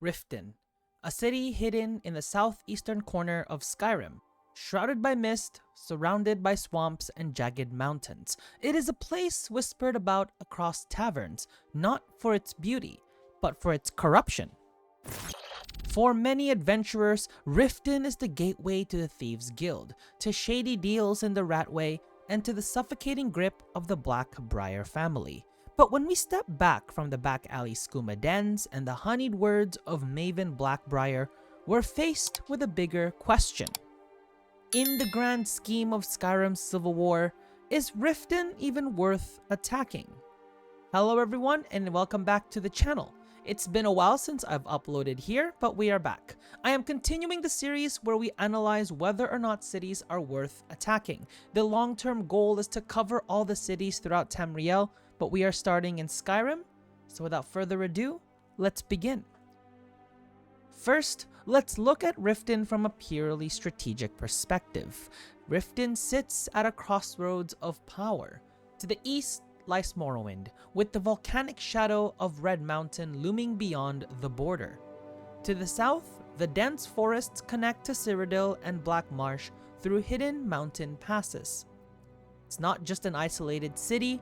Riften, a city hidden in the southeastern corner of Skyrim. Shrouded by mist, surrounded by swamps and jagged mountains, it is a place whispered about across taverns, not for its beauty, but for its corruption. For many adventurers, Riften is the gateway to the Thieves' Guild, to shady deals in the Ratway, and to the suffocating grip of the Blackbriar family. But when we step back from the back alley skooma dens and the honeyed words of Maven Blackbriar, we're faced with a bigger question. In the grand scheme of Skyrim's civil war, is Riften even worth attacking? Hello everyone and welcome back to the channel. It's been a while since I've uploaded here, but we are back. I am continuing the series where we analyze whether or not cities are worth attacking. The long-term goal is to cover all the cities throughout Tamriel, but we are starting in Skyrim, so without further ado, let's begin. First, let's look at Riften from a purely strategic perspective. Riften sits at a crossroads of power. To the east lies Morrowind, with the volcanic shadow of Red Mountain looming beyond the border. To the south, the dense forests connect to Cyrodiil and Black Marsh through hidden mountain passes. It's not just an isolated city,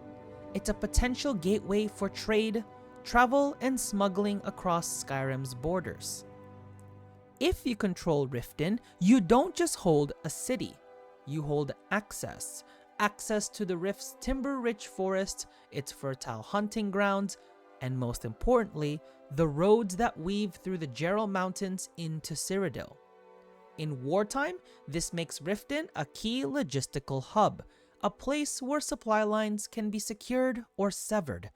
it's a potential gateway for trade, travel, and smuggling across Skyrim's borders. If you control Riften, you don't just hold a city, you hold access. Access to the Rift's timber-rich forest, its fertile hunting grounds, and most importantly, the roads that weave through the Geralt Mountains into Cyrodiil. In wartime, this makes Riften a key logistical hub, a place where supply lines can be secured or severed.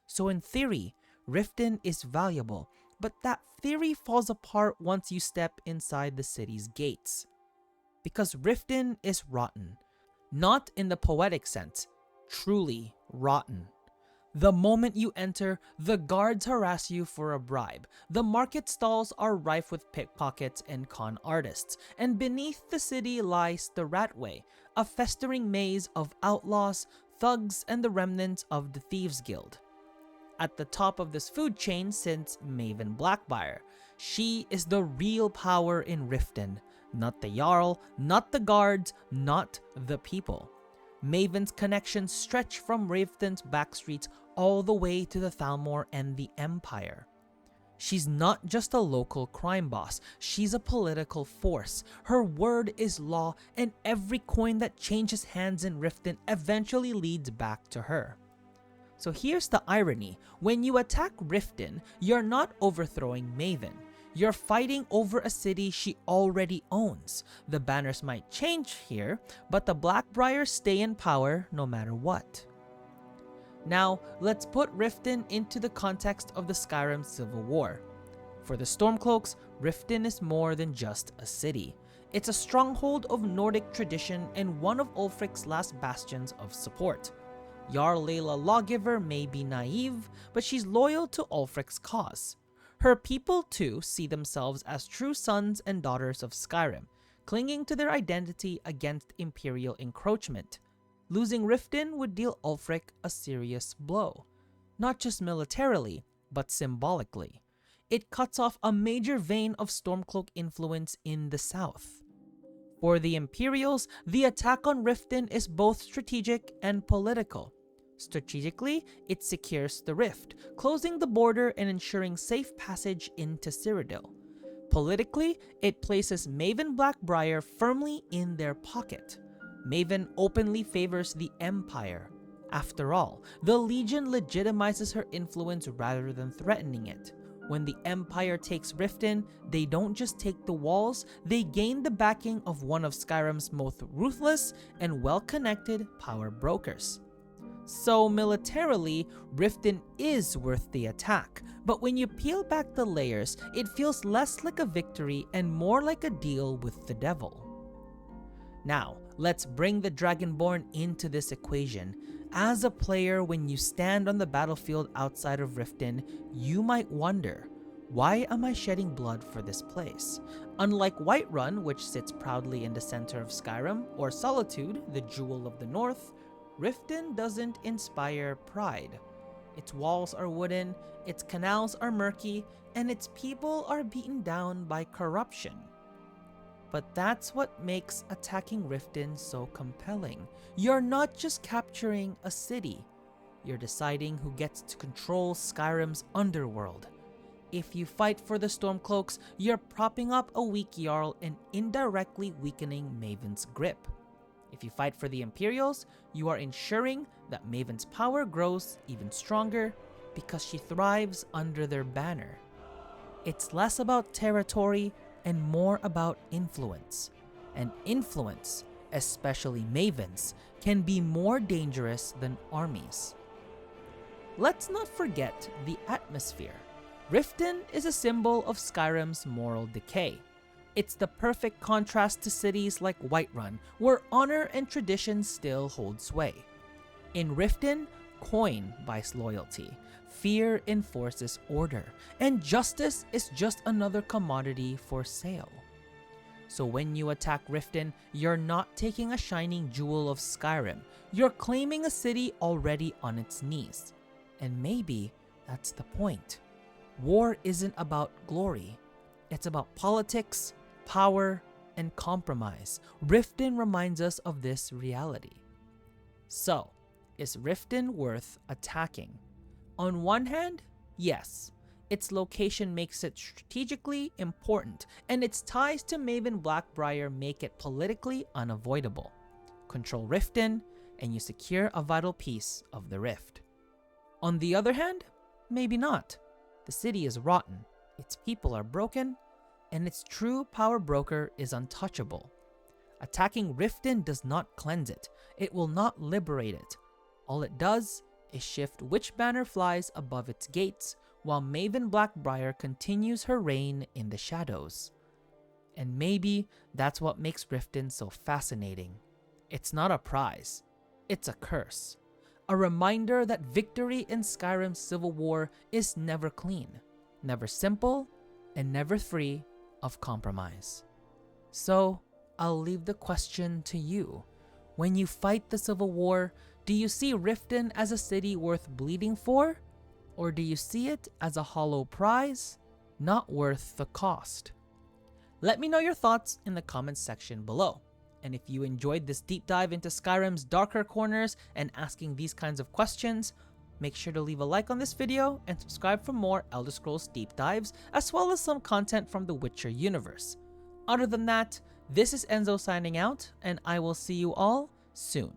So in theory, Riften is valuable, but that theory falls apart once you step inside the city's gates. Because Riften is rotten. Not in the poetic sense, truly rotten. The moment you enter, the guards harass you for a bribe. The market stalls are rife with pickpockets and con artists, and beneath the city lies the Ratway, a festering maze of outlaws, thugs, and the remnants of the Thieves' Guild. At the top of this food chain sits Maven Blackbriar. She is the real power in Riften. Not the Jarl, not the guards, not the people. Maven's connections stretch from Riften's backstreets all the way to the Thalmor and the Empire. She's not just a local crime boss, she's a political force. Her word is law, and every coin that changes hands in Riften eventually leads back to her. So here's the irony. When you attack Riften, you're not overthrowing Maven. You're fighting over a city she already owns. The banners might change here, but the Blackbriars stay in power no matter what. Now, let's put Riften into the context of the Skyrim Civil War. For the Stormcloaks, Riften is more than just a city. It's a stronghold of Nordic tradition and one of Ulfric's last bastions of support. Jarl Layla Lawgiver may be naive, but she's loyal to Ulfric's cause. Her people too see themselves as true sons and daughters of Skyrim, clinging to their identity against imperial encroachment. Losing Riften would deal Ulfric a serious blow, not just militarily, but symbolically. It cuts off a major vein of Stormcloak influence in the south. For the Imperials, the attack on Riften is both strategic and political. Strategically, it secures the rift, closing the border and ensuring safe passage into Cyrodiil. Politically, it places Maven Blackbriar firmly in their pocket. Maven openly favors the Empire. After all, the Legion legitimizes her influence rather than threatening it. When the Empire takes Riften, they don't just take the walls, they gain the backing of one of Skyrim's most ruthless and well-connected power brokers. So militarily, Riften is worth the attack, but when you peel back the layers, it feels less like a victory and more like a deal with the devil. Now, let's bring the Dragonborn into this equation. As a player, when you stand on the battlefield outside of Riften, you might wonder, why am I shedding blood for this place? Unlike Whiterun, which sits proudly in the center of Skyrim, or Solitude, the jewel of the north, Riften doesn't inspire pride. Its walls are wooden, its canals are murky, and its people are beaten down by corruption. But that's what makes attacking Riften so compelling. You're not just capturing a city, you're deciding who gets to control Skyrim's underworld. If you fight for the Stormcloaks, you're propping up a weak Jarl and indirectly weakening Maven's grip. If you fight for the Imperials, you are ensuring that Maven's power grows even stronger because she thrives under their banner. It's less about territory and more about influence. And influence, especially Maven's, can be more dangerous than armies. Let's not forget the atmosphere. Riften is a symbol of Skyrim's moral decay. It's the perfect contrast to cities like Whiterun, where honor and tradition still hold sway. In Riften, coin buys loyalty, fear enforces order, and justice is just another commodity for sale. So when you attack Riften, you're not taking a shining jewel of Skyrim, you're claiming a city already on its knees. And maybe that's the point. War isn't about glory, it's about politics, power, and compromise. Riften reminds us of this reality. So, is Riften worth attacking? On one hand, yes. Its location makes it strategically important, and its ties to Maven Blackbriar make it politically unavoidable. Control Riften, and you secure a vital piece of the rift. On the other hand, maybe not. The city is rotten, its people are broken, and its true power broker is untouchable. Attacking Riften does not cleanse it. It will not liberate it. All it does is shift which banner flies above its gates, while Maven Blackbriar continues her reign in the shadows. And maybe that's what makes Riften so fascinating. It's not a prize, it's a curse. A reminder that victory in Skyrim's civil war is never clean, never simple, and never free of compromise. So, I'll leave the question to you. When you fight the civil war, do you see Riften as a city worth bleeding for? Or do you see it as a hollow prize, not worth the cost? Let me know your thoughts in the comments section below. And if you enjoyed this deep dive into Skyrim's darker corners and asking these kinds of questions, make sure to leave a like on this video and subscribe for more Elder Scrolls deep dives, as well as some content from the Witcher universe. Other than that, this is Enzo signing out, and I will see you all soon.